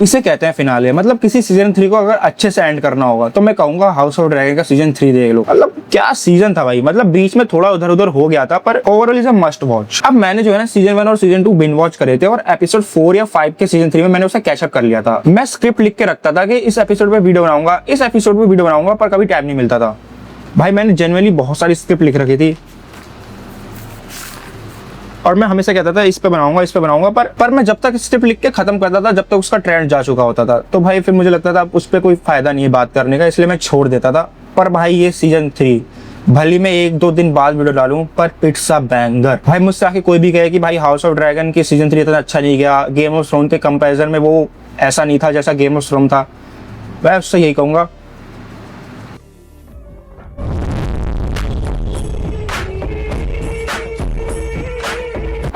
इसे कहते हैं फिनाले। मतलब किसी सीजन 3 को अगर अच्छे से एंड करना होगा तो मैं कहूंगा हाउस ऑफ ड्रैगन का सीजन 3 देख लो। मतलब क्या सीजन था भाई, मतलब बीच में थोड़ा उधर उधर हो गया था पर overall is a must watch. अब मैंने जो है ना सीजन 1 और सीजन 2 बिन वॉच करे थे और एपिसोड 4 या 5 के सीजन 3 में मैंने उसे कैचअप कर लिया था। मैं स्क्रिप्ट लिख के रखता था कि इस एपिसोड पे वीडियो बनाऊंगा, इस एपिसोड पे वीडियो बनाऊंगा, पर कभी टाइम नहीं मिलता था भाई। मैंने जनरली बहुत सारी स्क्रिप्ट लिख रखी थी और मैं हमेशा कहता था इस पे बनाऊंगा, पर मैं जब तक स्क्रिप्ट लिख के खत्म करता था जब तक उसका ट्रेंड जा चुका होता था, तो भाई फिर मुझे लगता था उस पर कोई फायदा नहीं है बात करने का, इसलिए मैं छोड़ देता था। पर भाई ये सीजन 3 भली मैं 1-2 दिन बाद वीडियो डालूं पर इट्स अ बैंगर भाई। मुझसे आके कोई भी कहे कि भाई हाउस ऑफ ड्रैगन की सीजन 3 इतना अच्छा नहीं गया, गेम ऑफ थ्रोन के कंपैरिजन में वो ऐसा नहीं था जैसा गेम ऑफ थ्रोन था, मैं उससे यही कहूंगा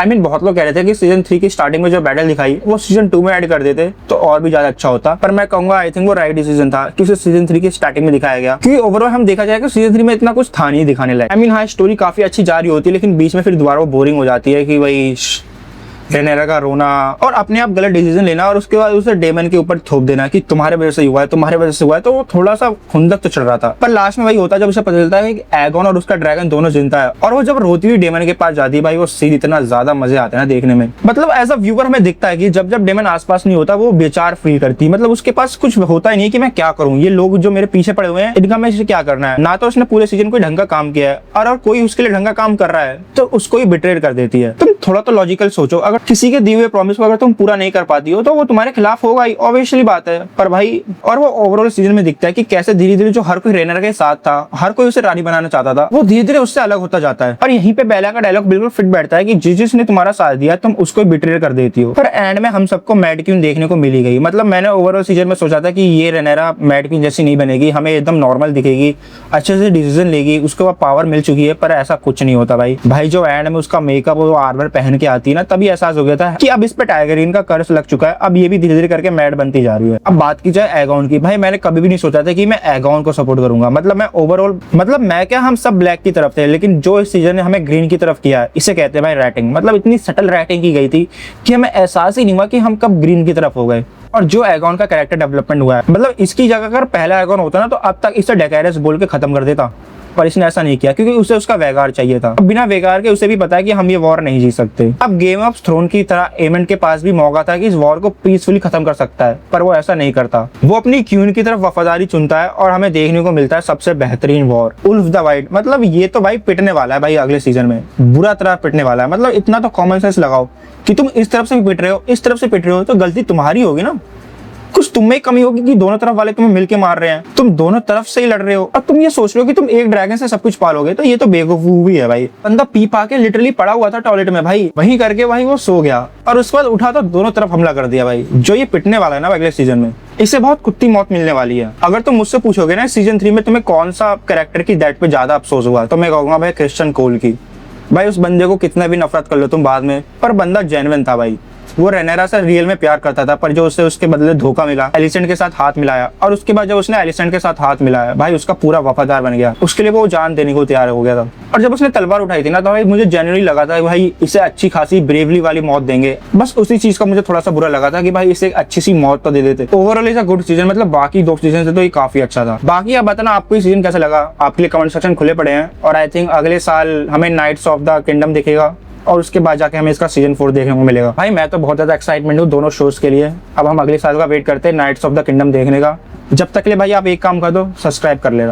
बहुत लोग कह रहे थे कि सीजन 3 की स्टार्टिंग में जो बैटल दिखाई वो सीजन 2 में ऐड कर देते तो और भी ज्यादा अच्छा होता, पर मैं कहूंगा आई थिंक वो राइट डिसीजन था कि उसे सीजन 3 की स्टार्टिंग में दिखाया गया, क्योंकि ओवरऑल हम देखा जाए कि सीजन 3 में इतना कुछ था नहीं दिखाने लायक। हाँ स्टोरी काफी अच्छी जा रही होती है लेकिन बीच में फिर दोबारा वो बोरिंग हो जाती है कि भाई रेनेरा का रोना और अपने आप गलत डिसीजन लेना और उसके बाद उसे डेमन के ऊपर थोप देना कि तुम्हारे वजह से हुआ है, तुम्हारे वजह से हुआ है, तो वो थोड़ा सा खुंदक तो चल रहा था। पर लास्ट में वही होता है जब उसे पता चलता है कि एगोन और उसका ड्रैगन दोनों जिंदा है और वो जब रोती हुई डेमन के पास जाती है भाई, वो सीन इतना ज्यादा मजे आते हैं ना देखने में। मतलब एज अ व्यूअर हमें दिखता है कि जब जब डेमन आसपास नहीं होता वो बेचार फील करती है, मतलब उसके पास कुछ होता ही नहीं कि मैं क्या करूँ, ये लोग जो मेरे पीछे पड़े हुए हैं इनका मैं क्या करना है। ना तो उसने पूरे सीजन कोई ढंग का काम किया है और कोई उसके लिए ढंग का काम कर रहा है तो उसको ही बिट्रेड कर देती है। तुम थोड़ा तो लॉजिकल सोचो, अगर किसी के दिए हुए प्रॉमिस को अगर तुम पूरा नहीं कर पाती हो तो वो तुम्हारे खिलाफ होगा ही, ऑब्वियसली बात है। पर भाई और वो ओवरऑल सीजन में दिखता है कि कैसे धीरे धीरे जो हर कोई रेनर के साथ था, हर कोई उसे रानी बनाना चाहता था, वो धीरे धीरे उससे अलग होता जाता है। और यहीं पे बेला का डायलॉग बिल्कुल फिट बैठता है कि जिसने तुम्हारा साथ दिया तुम उसको बिट्रेड कर देती हो। पर एंड में हम सबको मैड क्वीन देखने को मिली गई। मतलब मैंने ओवरऑल सीजन में सोचा था कि ये रेनेरा मैड क्वीन जैसी नहीं बनेगी, हमें एकदम नॉर्मल दिखेगी, अच्छे से डिसीजन लेगी, उसके बाद पावर मिल चुकी है, पर ऐसा कुछ नहीं होता भाई जो एंड में उसका मेकअप वो आर्मर पहन के आती है ना, तभी एहसास हो गया था कि अब इस पे टाइगरीन का कर्ज लग चुका है, अब ये भी धीरे धीरे करके मैड बनती जा रही है। अब बात की जाए एगोन की, भाई मैंने कभी भी नहीं सोचा था कि मैं एगोन को सपोर्ट करूंगा। मतलब मैं ओवरऑल मैं क्या हम सब ब्लैक की तरफ थे, लेकिन जो इस सीजन ने हमें ग्रीन की तरफ किया इसे कहते हैं भाई राइटिंग। मतलब इतनी सटल राइटिंग की गई थी कि हमें एहसास ही नहीं हुआ कि हम कब ग्रीन की तरफ हो गए। और जो एगोन का कैरेक्टर डेवलपमेंट हुआ है, मतलब इसकी जगह अगर पहला एगोन होता ना तो अब तक इसे डेकायरस बोल के खत्म कर देता, पर इसने ऐसा नहीं किया क्योंकि उसे उसका वेगार चाहिए था। अब बिना वेगार के उसे भी पता है कि हम ये वॉर नहीं जीत सकते। अब गेम ऑफ थ्रोन की तरह एमेंट के पास भी मौका था कि इस वॉर को पीसफुली खत्म कर सकता है, पर वो ऐसा नहीं करता। वो अपनी क्वीन की तरफ वफादारी चुनता है और हमें देखने को मिलता है सबसे बेहतरीन वॉर, उल्फ द वाइट। मतलब ये तो भाई पिटने वाला है भाई, अगले सीजन में बुरा तरह पिटने वाला है। मतलब इतना तो कॉमन सेंस लगाओ कि तुम इस तरफ से भी पिट रहे हो, इस तरफ से पिट रहे हो, तो गलती तुम्हारी होगी ना, कुछ तुम में कमी होगी कि दोनों तरफ वाले तुम्हें मिलके मार रहे हैं, तुम दोनों तरफ से ही लड़ रहे हो और तुम ये सोच रहे हो कि तुम एक ड्रैगन से सब कुछ पालोगे, तो ये तो बेवकूफी है भाई। बंदा पी पा के लिटरली पड़ा हुआ था टॉयलेट में भाई, वहीं करके भाई वो सो गया और उसके बाद उठा तो दोनों तरफ हमला कर दिया भाई। जो ये पिटने वाला है ना अगले सीजन में, इससे बहुत कुत्ती मौत मिलने वाली है। अगर तुम मुझसे पूछोगे ना सीजन 3 में तुम्हें कौन सा कैरेक्टर की डेथ पे ज्यादा अफसोस हुआ, तो मैं कहूंगा भाई क्रिश्चियन कोल की। भाई उस बंदे को कितना भी नफरत कर लो तुम बाद में, पर बंदा जेन्युइन था भाई। वो रेनेरा से रियल में प्यार करता था, पर जो उसे उसके बदले धोखा मिला, एलिसेंट के साथ हाथ मिलाया और उसके बाद जब उसने एलिसेंट के साथ हाथ मिलाया भाई उसका पूरा वफादार बन गया, उसके लिए वो जान देने को तैयार हो गया था। और जब उसने तलवार उठाई थी ना तो भाई मुझे जेन्युइनली लगा था भाई इसे अच्छी खासी ब्रेवली वाली मौत देंगे। बस उसी चीज का मुझे थोड़ा सा बुरा लगा था कि भाई इसे एक अच्छी सी मौत तो दे देते। Overall is a good season, मतलब बाकी 2 सीजन से तो ये काफी अच्छा था। बाकी आप बताना आपको ये सीजन कैसा लगा, आपके लिए कमेंट सेक्शन खुले पड़े हैं। और आई थिंक अगले साल हमें नाइट्स ऑफ द किंगडम दिखेगा और उसके बाद जाके हमें इसका सीजन 4 देखने को मिलेगा। भाई मैं तो बहुत ज्यादा एक्साइटमेंट हूँ दोनों शोज के लिए। अब हम अगले साल का वेट करते हैं नाइट्स ऑफ द किंगडम देखने का। जब तक के लिए भाई आप एक काम कर दो, सब्सक्राइब कर लेना।